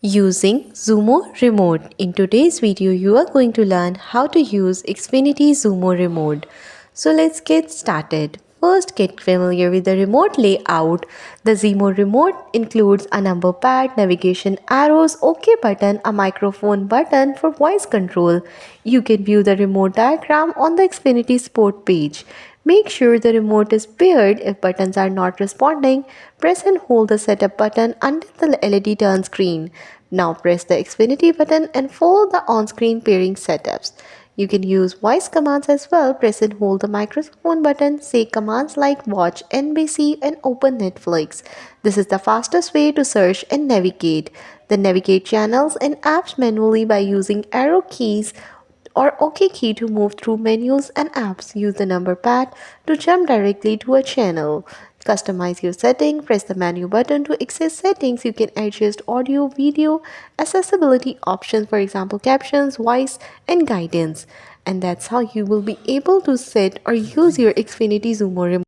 Using Xumo Remote. In today's video, you are going to learn how to use Xfinity Xumo Remote. So let's get started. First, get familiar with the remote layout. The Xumo Remote includes a number pad, navigation arrows, OK button, a microphone button for voice control. You can view the remote diagram on the Xfinity Sport page. Make sure the remote is paired. If buttons are not responding, press and hold the setup button until the LED turns green. Now press the Xfinity button and follow the on-screen pairing setups. You can use voice commands as well. Press and hold the microphone button. Say commands like watch NBC and open Netflix. This is the fastest way to search and navigate. Then navigate channels and apps manually by using arrow keys or OK key to move through menus and apps. Use the number pad to jump directly to a channel. Customize your setting. Press the menu button to access settings. You can adjust audio, video, accessibility options, for example, captions, voice, and guidance. And that's how you will be able to set or use your Xfinity Xumo remote.